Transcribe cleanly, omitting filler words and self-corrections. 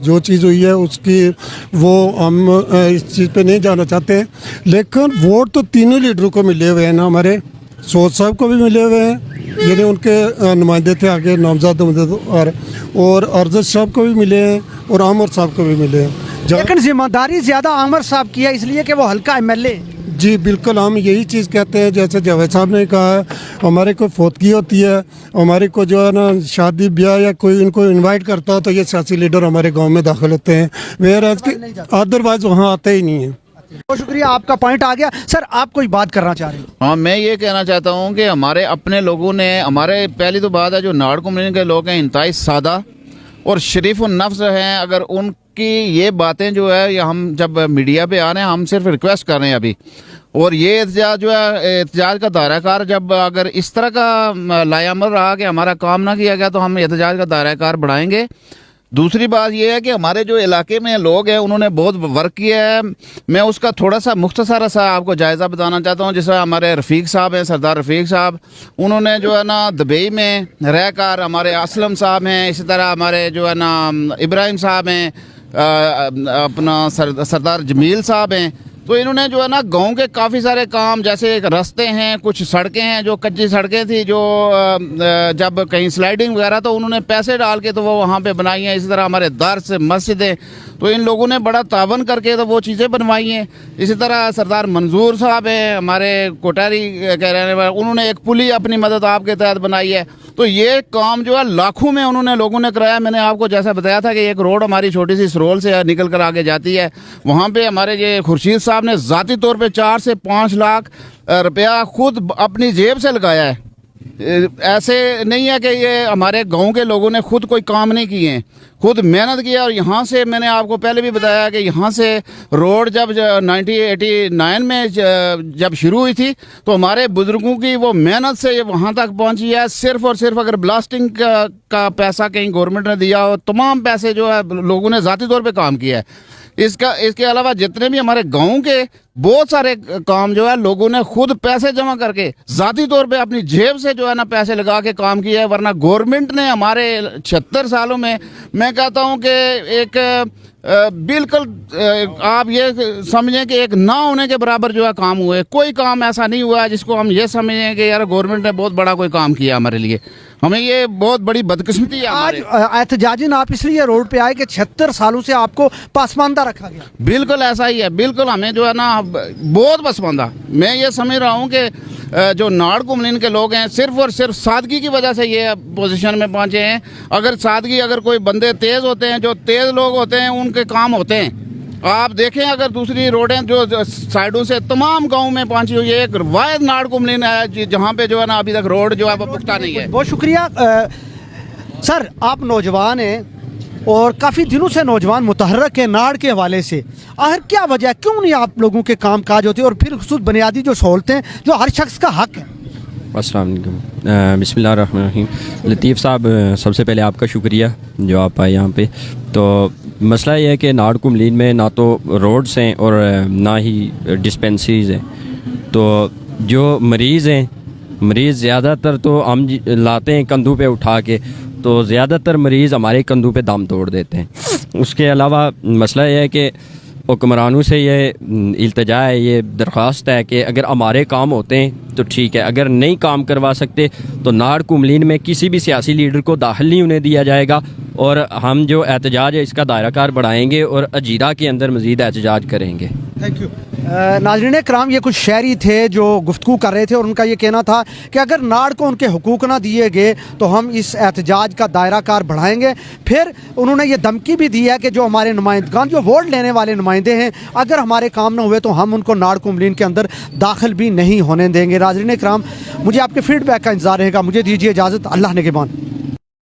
जो चीज़ हुई है उसकी वो हम इस चीज़ पे नहीं जाना चाहते, लेकिन वोट तो तीनों लीडरों को मिले हुए हैं ना। हमारे सोच साहब को भी मिले हुए हैं, यानी उनके नुमाइंदे थे आगे नामजद और अरजद साहब को भी मिले हैं और आमर साहब को भी मिले हैं। लेकिन जिम्मेदारी ज़्यादा आमर साहब की है, इसलिए कि वो हल्का एमएलए। जी बिल्कुल, हम यही चीज़ कहते हैं, जैसे जावेद साहब ने कहा, हमारे को फौतगी होती है, हमारे को जो है ना शादी ब्याह या कोई इनको इनवाइट करता हो तो ये सियासी लीडर हमारे गांव में दाखिल होते हैं, वेयरएज के अदरवाइज वहाँ आते ही नहीं है। बहुत शुक्रिया, आपका पॉइंट आ गया। सर, आप कोई बात करना चाह रहे हैं? हाँ, मैं ये कहना चाहता हूँ कि हमारे अपने लोगों ने, हमारे पहली तो बात है जो नाड़ कम्युनिटी के लोग हैं इंतहाई सादा और शरीफ नफ्स हैं। अगर उनकी ये बातें जो है या हम जब मीडिया पे आ रहे हैं, हम सिर्फ रिक्वेस्ट कर रहे हैं अभी, और ये एहतजाज जो है, एहतजाज का दायरा कार जब अगर इस तरह का लायामल रहा कि हमारा काम ना किया गया तो हम एहतजाज का दायरा कार बढ़ाएंगे। दूसरी बात यह है कि हमारे जो इलाके में लोग हैं उन्होंने बहुत वर्क किया है। मैं उसका थोड़ा सा मुख्तसर सा आपको जायज़ा बताना चाहता हूँ। जैसे हमारे रफ़ीक साहब हैं, सरदार रफ़ीक साहब, उन्होंने जो है ना दुबई में रह कर, हमारे असलम साहब हैं, इसी तरह हमारे जो है ना इब्राहिम साहब हैं, अपना सरदार जमील साहब हैं, तो इन्होंने जो है ना गांव के काफ़ी सारे काम, जैसे एक रास्ते हैं, कुछ सड़कें हैं जो कच्ची सड़कें थी, जो जब कहीं स्लाइडिंग वगैरह तो उन्होंने पैसे डाल के तो वो वहाँ पे बनाई हैं। इसी तरह हमारे दर्स मस्जिदें, तो इन लोगों ने बड़ा तावन करके तो वो चीज़ें बनवाई हैं। इसी तरह सरदार मंजूर साहब हैं, हमारे कोटारी कह रहने वाले, उन्होंने एक पुली अपनी मदद आपके तहत बनाई है। तो ये काम जो है लाखों में उन्होंने लोगों ने कराया। मैंने आपको जैसा बताया था कि एक रोड हमारी छोटी सी सरोल से निकल कर आगे जाती है, वहाँ पे हमारे ये खुर्शीद साहब ने ज़ाती तौर पे 4 से 5 लाख रुपया खुद अपनी जेब से लगाया है। ऐसे नहीं है कि ये हमारे गांव के लोगों ने खुद कोई काम नहीं किए हैं, खुद मेहनत किया। और यहाँ से मैंने आपको पहले भी बताया कि यहाँ से रोड जब 1989 में जब शुरू हुई थी तो हमारे बुजुर्गों की वो मेहनत से ये वहाँ तक पहुँची है। सिर्फ और सिर्फ अगर ब्लास्टिंग का पैसा कहीं गवर्नमेंट ने दिया हो, तमाम पैसे जो है लोगों ने ज़ाती तौर पे काम किया है। इसके अलावा जितने भी हमारे गांव के बहुत सारे काम जो है लोगों ने खुद पैसे जमा करके ज़ाती तौर पे अपनी जेब से जो है ना पैसे लगा के काम किया है। वरना गवर्नमेंट ने हमारे 76 सालों में, मैं कहता हूं कि एक बिल्कुल आप ये समझें कि एक ना होने के बराबर जो है काम हुए। कोई काम ऐसा नहीं हुआ है जिसको हम ये समझें कि यार गवर्नमेंट ने बहुत बड़ा कोई काम किया हमारे लिए। हमें ये बहुत बड़ी बदकिस्मती है। आज एहतजाजिन आप इसलिए रोड पे आए कि 76 सालों से आपको पासमानदा रखा गया। बिल्कुल ऐसा ही है, बिल्कुल हमें जो है ना बहुत पसमानदा। मैं ये समझ रहा हूँ कि जो नाड़ कम्युनिटी के लोग हैं सिर्फ और सिर्फ सादगी की वजह से ये पोजीशन में पहुँचे हैं। अगर सादगी, अगर कोई बंदे तेज़ होते हैं, जो तेज़ लोग होते हैं, उनके काम होते हैं। आप देखें अगर दूसरी रोडें जो साइडों से तमाम गांव में पहुंची हुई है, एक रवायत नाड़ कम्युनिटी है जहाँ पे जो है ना अभी तक रोड जो है वो पुख्ता नहीं है। बहुत शुक्रिया। सर, आप नौजवान हैं और काफ़ी दिनों से नौजवान मुतहर्रक है नाड़ के हवाले से। आखिर क्या वजह, क्यों नहीं आप लोगों के काम काज होते और फिर खुसूस बुनियादी जो सहूलतें जो हर शख्स का हक है? अस्सलाम वालेकुम, बिस्मिल्लाहिर्रहमानिर्रहीम। लतीफ़ साहब, सबसे पहले आपका शुक्रिया जो आप आए यहाँ पे। तो मसला ये है कि नाड़ कम्युनिटी में ना तो रोड्स हैं और ना ही डिस्पेंसरीज़ हैं। तो जो मरीज़ हैं, मरीज़ ज़्यादातर तो हम लाते हैं कंधों पे उठा के, तो ज़्यादातर मरीज़ हमारे कंधों पे दम तोड़ देते हैं। उसके अलावा मसला ये है कि हुक्मरानों से ये इल्तिजा है, ये दरख्वास्त है कि अगर हमारे काम होते हैं तो ठीक है, अगर नहीं काम करवा सकते तो नाड़ कम्युनिटी में किसी भी सियासी लीडर को दाखिल नहीं होने दिया जाएगा। और हम जो एहतजाज है इसका दायरा कार बढ़ाएंगे और अजीरा के अंदर मज़ीद एहतजाज करेंगे। Thank you. नाज़रीन कराम, ये कुछ शहरी थे जो गुफ्तगू कर रहे थे और उनका ये कहना था कि अगर नाड़ को उनके हुकूक ना दिए गए तो हम इस एहतजाज का दायरा कार बढ़ाएंगे। फिर उन्होंने ये धमकी भी दी है कि जो हमारे नुमाइंदगान, जो वोट लेने वाले नुमाइंदे हैं, अगर हमारे काम ना हुए तो हम उनको नाड़ कम्युनिटी के अंदर दाखिल भी नहीं होने देंगे। नाज़रीन कराम, मुझे आपके फीडबैक का इंतज़ार रहेगा। मुझे दीजिए इजाज़त। अल्लाह निगहबान।